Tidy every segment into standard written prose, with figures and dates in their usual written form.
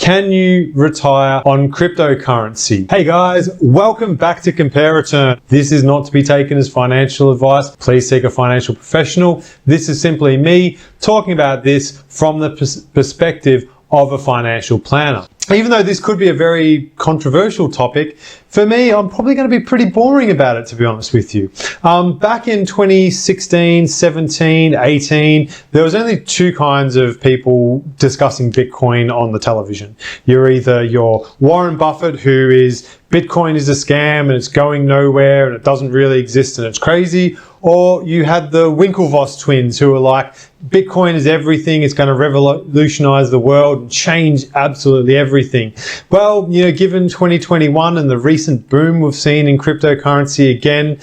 Can you retire on cryptocurrency? Hey guys, welcome back to Compare Return. This is not to be taken as financial advice. Please seek a financial professional. This is simply me talking about this from the perspective of a financial planner. Even though this could be a very controversial topic, for me, I'm probably going to be pretty boring about it, to be honest with you. Back in 2016, 17, 18, there was only two kinds of people discussing Bitcoin on the television. You're either your Warren Buffett, who is Bitcoin is a scam and it's going nowhere and it doesn't really exist and it's crazy, or you had the Winklevoss twins who were like, Bitcoin is everything, it's going to revolutionize the world and change absolutely everything. Well, given 2021 and the recent boom we've seen in cryptocurrency again,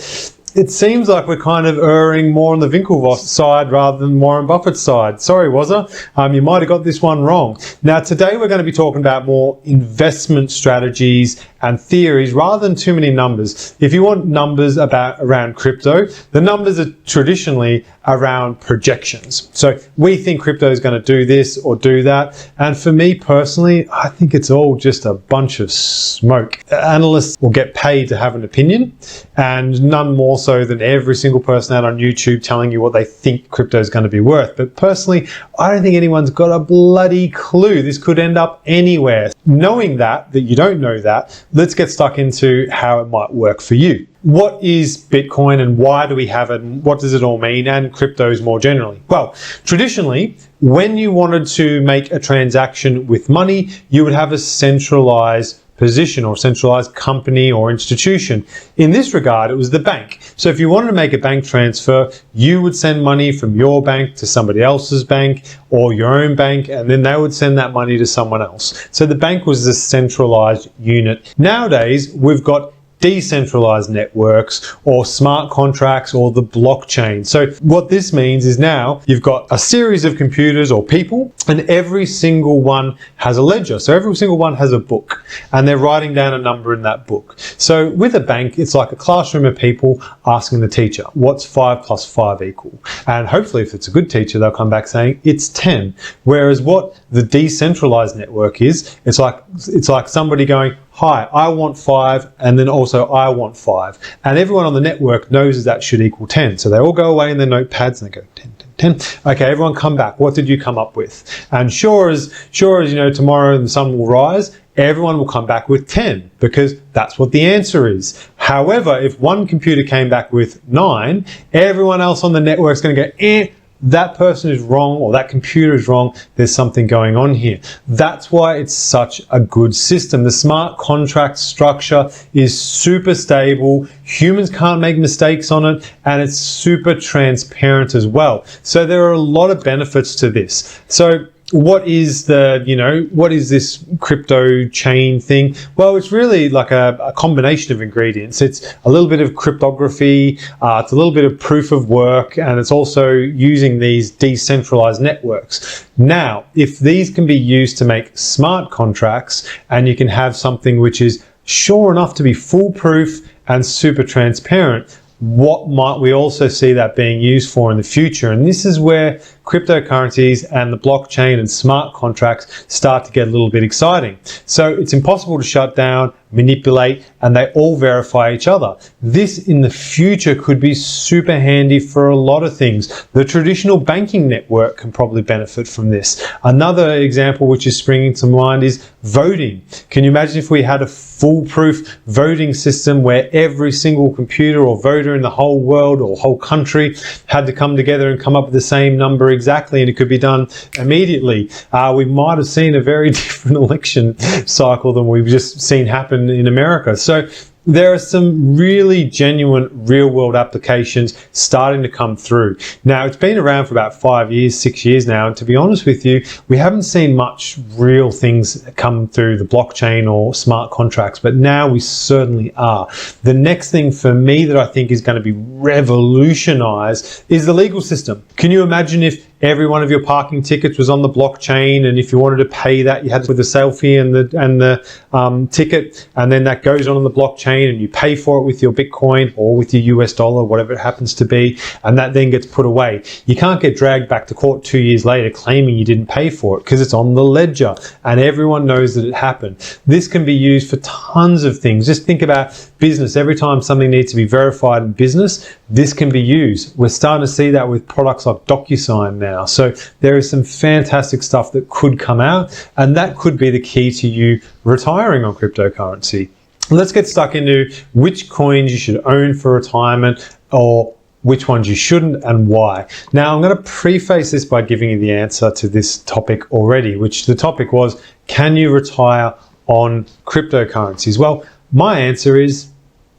it seems like we're kind of erring more on the Winklevoss side rather than Warren Buffett's side. Sorry, Wazza. You might have got this one wrong. Now, today we're going to be talking about more investment strategies and theories rather than too many numbers. If you want numbers around crypto, the numbers are traditionally around projections. So we think crypto is going to do this or do that. And for me personally, I think it's all just a bunch of smoke. Analysts will get paid to have an opinion, and none more so than every single person out on YouTube telling you what they think crypto is going to be worth. But personally, I don't think anyone's got a bloody clue. This could end up anywhere. Knowing that you don't know that, let's get stuck into how it might work for you. What is Bitcoin and why do we have it and what does it all mean, and cryptos more generally? Well, traditionally, when you wanted to make a transaction with money, you would have a centralized position or centralized company or institution. In this regard, it was the bank. So if you wanted to make a bank transfer, you would send money from your bank to somebody else's bank or your own bank, and then they would send that money to someone else. So the bank was the centralized unit. Nowadays, we've got decentralized networks or smart contracts or the blockchain. So what this means is now you've got a series of computers or people, and every single one has a ledger. So every single one has a book and they're writing down a number in that book. So with a bank, it's like a classroom of people asking the teacher, what's 5 plus 5 equal? And hopefully if it's a good teacher, they'll come back saying it's 10. Whereas what the decentralized network is, it's like somebody going, hi, I want 5, and then also I want 5. And everyone on the network knows that should equal 10. So they all go away in their notepads and they go 10, 10, 10. Okay, everyone come back. What did you come up with? And sure as tomorrow the sun will rise, everyone will come back with 10 because that's what the answer is. However, if one computer came back with 9, everyone else on the network is going to go, that person is wrong or that computer is wrong. There's something going on here. That's why it's such a good system. The smart contract structure is super stable. Humans can't make mistakes on it, and it's super transparent as well. So there are a lot of benefits to this. So what is this crypto chain thing? Well, it's really like a combination of ingredients. It's a little bit of cryptography, it's a little bit of proof of work, and it's also using these decentralized networks. Now, if these can be used to make smart contracts, and you can have something which is sure enough to be foolproof and super transparent, what might we also see that being used for in the future? And this is where cryptocurrencies and the blockchain and smart contracts start to get a little bit exciting. So it's impossible to shut down, manipulate, and they all verify each other. This in the future could be super handy for a lot of things. The traditional banking network can probably benefit from this. Another example which is springing to mind is voting. Can you imagine if we had a foolproof voting system where every single computer or voter in the whole world or whole country had to come together and come up with the same number exactly, and it could be done immediately? We might have seen a very different election cycle than we've just seen happen in America. So there are some really genuine real-world applications starting to come through. Now, it's been around for about 5 years, 6 years now, and to be honest with you, we haven't seen much real things come through the blockchain or smart contracts, but now we certainly are. The next thing for me that I think is going to be revolutionized is the legal system. Can you imagine if every one of your parking tickets was on the blockchain, and if you wanted to pay that, you had to with the selfie and the ticket, and then that goes on the blockchain, and you pay for it with your Bitcoin or with your US dollar, whatever it happens to be, and that then gets put away. You can't get dragged back to court 2 years later claiming you didn't pay for it, because it's on the ledger and everyone knows that it happened. This can be used for tons of things. Just think about business. Every time something needs to be verified in business, this can be used. We're starting to see that with products like DocuSign now. So there is some fantastic stuff that could come out, and that could be the key to you retiring on cryptocurrency. Let's get stuck into which coins you should own for retirement, or which ones you shouldn't and why. Now, I'm going to preface this by giving you the answer to this topic already, which the topic was, can you retire on cryptocurrencies? Well, my answer is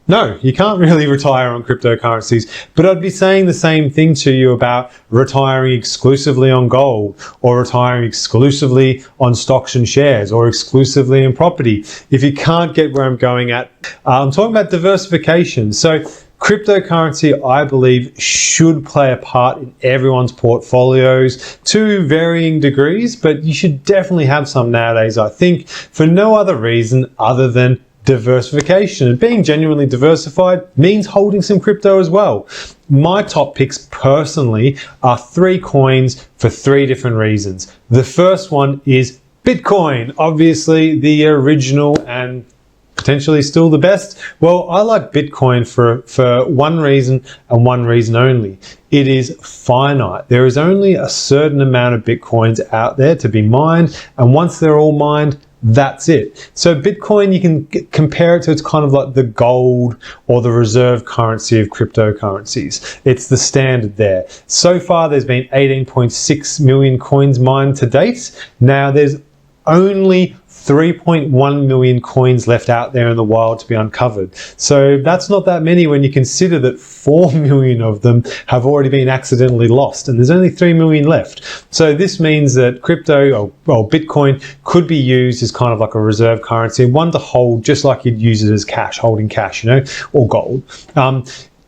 no, you can't really retire on cryptocurrencies, but I'd be saying the same thing to you about retiring exclusively on gold, or retiring exclusively on stocks and shares, or exclusively in property. If you can't get where I'm going at, I'm talking about diversification. So cryptocurrency, I believe, should play a part in everyone's portfolios to varying degrees, but you should definitely have some nowadays, I think, for no other reason other than diversification. And being genuinely diversified means holding some crypto as well. My top picks personally are 3 coins for 3 different reasons. The first one is Bitcoin, obviously the original and potentially still the best. Well, I like Bitcoin for one reason and one reason only. It is finite. There is only a certain amount of Bitcoins out there to be mined, and once they're all mined, that's it. So Bitcoin, you can compare it to, it's kind of like the gold or the reserve currency of cryptocurrencies. It's the standard there. So far, there's been 18.6 million coins mined to date. Now there's only 3.1 million coins left out there in the wild to be uncovered. So that's not that many when you consider that 4 million of them have already been accidentally lost, and there's only 3 million left. So this means that crypto, or Bitcoin, could be used as kind of like a reserve currency, one to hold just like you'd use it as cash, holding cash, or gold.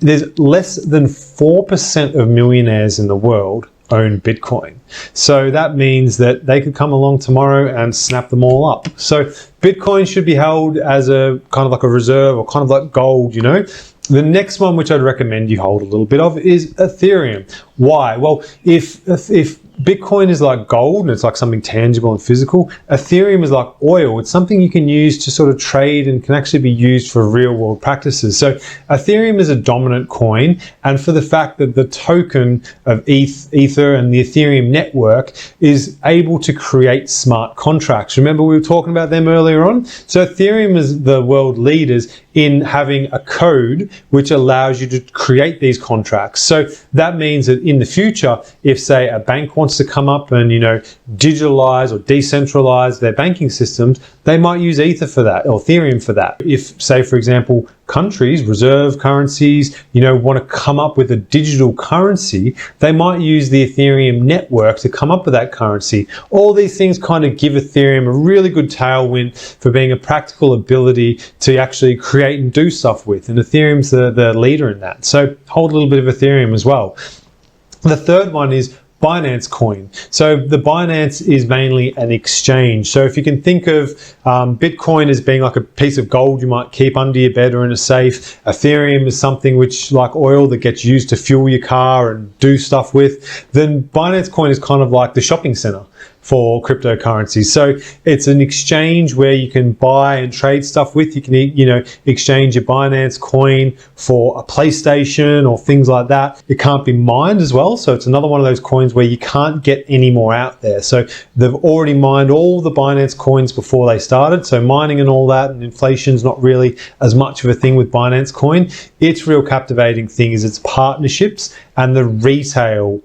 There's less than 4% of millionaires in the world own Bitcoin. So that means that they could come along tomorrow and snap them all up. So Bitcoin should be held as a kind of like a reserve, or kind of like gold, The next one, which I'd recommend you hold a little bit of, is Ethereum. Why? Well, if Bitcoin is like gold and it's like something tangible and physical, Ethereum is like oil. It's something you can use to sort of trade and can actually be used for real world practices. So Ethereum is a dominant coin, and for the fact that the token of Ether and the Ethereum network is able to create smart contracts. Remember, we were talking about them earlier on? So Ethereum is the world leaders in having a code which allows you to create these contracts. So that means that in the future, if say a bank wants to come up and digitalize or decentralize their banking systems, they might use Ether for that, or Ethereum for that. If say, for example, countries, reserve currencies, want to come up with a digital currency, they might use the Ethereum network to come up with that currency. All these things kind of give Ethereum a really good tailwind for being a practical ability to actually create and do stuff with. And Ethereum's the leader in that. So hold a little bit of Ethereum as well. The third one is Binance coin. So the Binance is mainly an exchange. So if you can think of Bitcoin as being like a piece of gold you might keep under your bed or in a safe, Ethereum is something which, like oil, that gets used to fuel your car and do stuff with, then Binance coin is kind of like the shopping center for cryptocurrencies. So it's an exchange where you can buy and trade stuff with. You can, exchange your Binance coin for a PlayStation or things like that. It can't be mined as well. So it's another one of those coins where you can't get any more out there. So they've already mined all the Binance coins before they started. So mining and all that, and inflation's not really as much of a thing with Binance coin. Its real captivating thing is its partnerships and the retail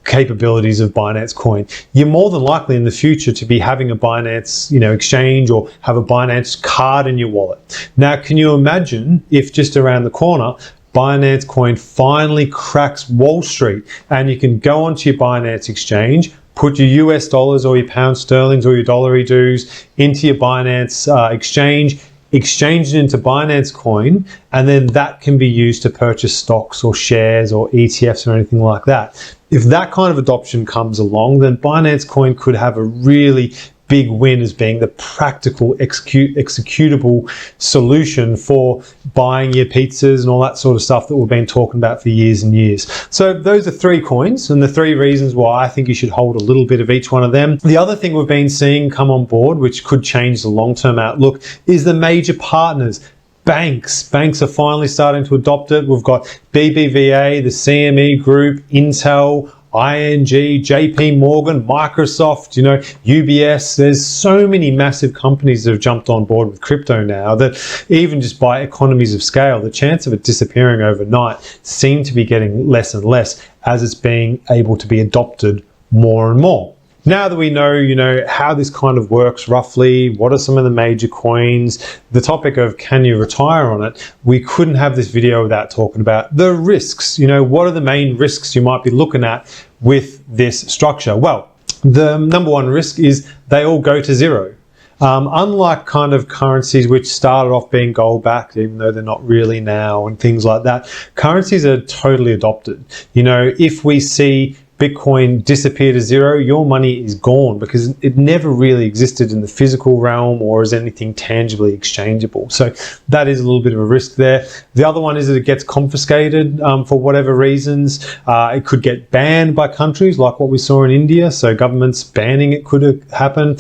capabilities of Binance coin. You're more than likely in the future to be having a Binance, exchange, or have a Binance card in your wallet. Now, can you imagine if just around the corner, Binance coin finally cracks Wall Street, and you can go onto your Binance exchange, put your US dollars or your pound sterlings or your dollary dues into your Binance exchange it into Binance coin, and then that can be used to purchase stocks or shares or ETFs or anything like that. if that kind of adoption comes along, then Binance Coin could have a really big win as being the practical executable solution for buying your pizzas and all that sort of stuff that we've been talking about for years and years. So those are 3 coins and the 3 reasons why I think you should hold a little bit of each one of them. The other thing we've been seeing come on board, which could change the long-term outlook, is the major partners. Banks are finally starting to adopt it. We've got BBVA, the CME Group, Intel, ING, JP Morgan, Microsoft, UBS. There's so many massive companies that have jumped on board with crypto now that even just by economies of scale, the chance of it disappearing overnight seem to be getting less and less as it's being able to be adopted more and more. Now that we know, how this kind of works roughly, what are some of the major coins, the topic of can you retire on it, we couldn't have this video without talking about the risks. What are the main risks you might be looking at with this structure? Well, the number one risk is they all go to zero. Unlike kind of currencies which started off being gold backed, even though they're not really now and things like that, currencies are totally adopted. If we see Bitcoin disappear to zero, your money is gone because it never really existed in the physical realm or as anything tangibly exchangeable. So that is a little bit of a risk there. The other one is that it gets confiscated for whatever reasons. It could get banned by countries like what we saw in India. So governments banning it could happen.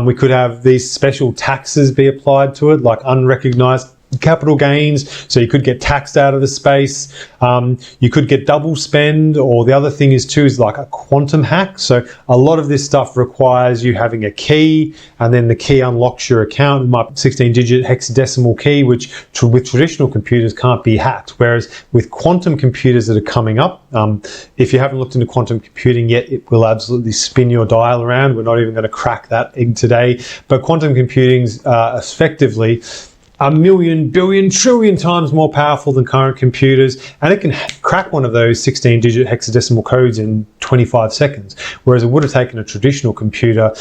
We could have these special taxes be applied to it, like unrecognized capital gains, so you could get taxed out of the space. You could get double spend, or the other thing is like a quantum hack. So a lot of this stuff requires you having a key, and then the key unlocks your account. It might be 16-digit hexadecimal key, which with traditional computers can't be hacked. Whereas with quantum computers that are coming up, if you haven't looked into quantum computing yet, it will absolutely spin your dial around. We're not even going to crack that egg today. But quantum computing's effectively 1 million, billion, trillion times more powerful than current computers, and it can crack one of those 16-digit hexadecimal codes in 25 seconds, whereas it would have taken a traditional computer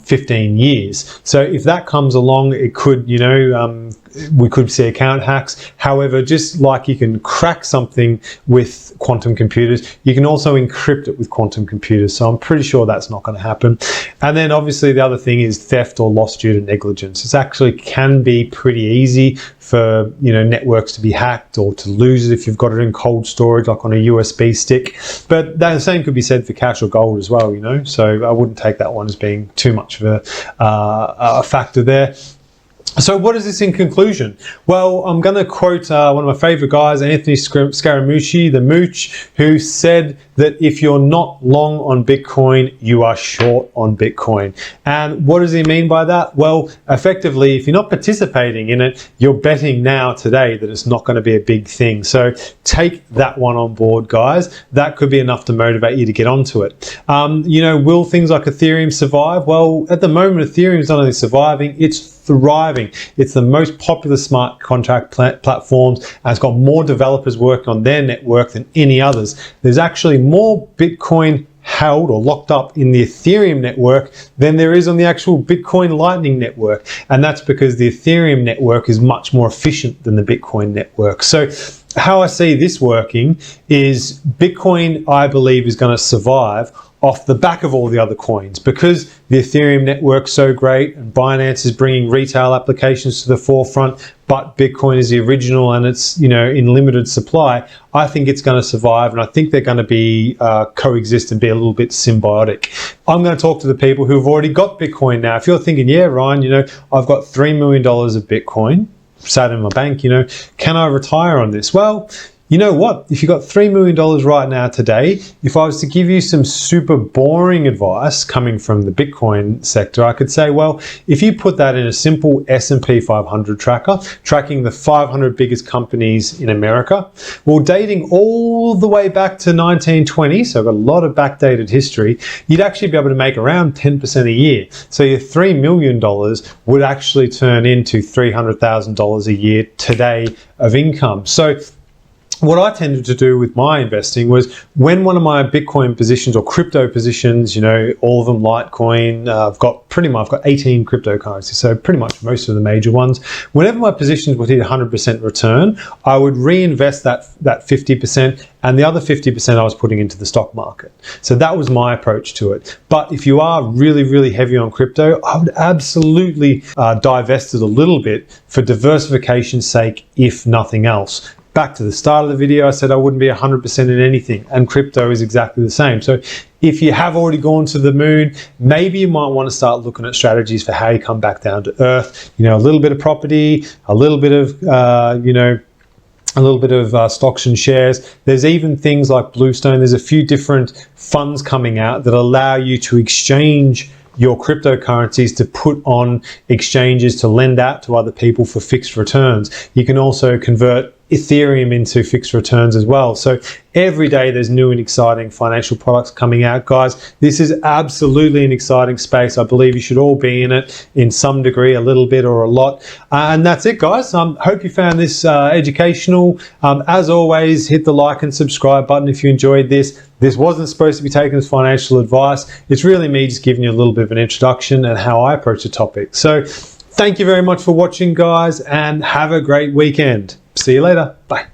15 years. So if that comes along, it could, we could see account hacks. However, just like you can crack something with quantum computers, you can also encrypt it with quantum computers. So I'm pretty sure that's not going to happen. And then obviously the other thing is theft or loss due to negligence. It actually can be pretty easy for networks to be hacked or to lose it if you've got it in cold storage, like on a USB stick. But the same could be said for cash or gold as well, So I wouldn't take that one as being too much of a factor there. So what is this in conclusion? Well, I'm going to quote one of my favorite guys, Anthony Scaramucci, the Mooch, who said that if you're not long on Bitcoin, you are short on Bitcoin. And what does he mean by that? Well, effectively, if you're not participating in it, you're betting now today that it's not going to be a big thing. So take that one on board, guys. That could be enough to motivate you to get onto it. Will things like Ethereum survive? Well, at the moment, Ethereum is not only surviving, it's thriving. It's the most popular smart contract platforms, and it's got more developers working on their network than any others. There's actually more Bitcoin held or locked up in the Ethereum network than there is on the actual Bitcoin Lightning network. And that's because the Ethereum network is much more efficient than the Bitcoin network. So how I see this working is Bitcoin, I believe, is going to survive off the back of all the other coins, because the Ethereum network's so great and Binance is bringing retail applications to the forefront, but Bitcoin is the original and it's in limited supply. I think it's going to survive, and I think they're going to be coexist and be a little bit symbiotic. I'm going to talk to the people who've already got Bitcoin now. If you're thinking, yeah, Ryan, I've got $3 million of Bitcoin sat in my bank, can I retire on this? Well, you know what? If you've got $3 million right now today, if I was to give you some super boring advice coming from the Bitcoin sector, I could say, well, if you put that in a simple S&P 500 tracker, tracking the 500 biggest companies in America, well, dating all the way back to 1920, so I've got a lot of backdated history, you'd actually be able to make around 10% a year. So your $3 million would actually turn into $300,000 a year today of income. So what I tended to do with my investing was when one of my Bitcoin positions or crypto positions, all of them Litecoin, I've got 18 cryptocurrencies, so pretty much most of the major ones. Whenever my positions would hit 100% return, I would reinvest that 50%, and the other 50% I was putting into the stock market. So that was my approach to it. But if you are really, really heavy on crypto, I would absolutely divest it a little bit for diversification's sake, if nothing else. Back to the start of the video, I said I wouldn't be 100% in anything, and crypto is exactly the same. So if you have already gone to the moon, maybe you might want to start looking at strategies for how you come back down to earth. A little bit of property, a little bit of stocks and shares. There's even things like Bluestone. There's a few different funds coming out that allow you to exchange your cryptocurrencies to put on exchanges to lend out to other people for fixed returns. You can also convert Ethereum into fixed returns as well. So every day there's new and exciting financial products coming out, guys. This is absolutely an exciting space. I believe you should all be in it in some degree, a little bit or a lot. And that's it, guys. Hope you found this educational. As always, hit the like and subscribe button if you enjoyed this. This wasn't supposed to be taken as financial advice. It's really me just giving you a little bit of an introduction and how I approach the topic. So thank you very much for watching, guys, and have a great weekend. See you later. Bye.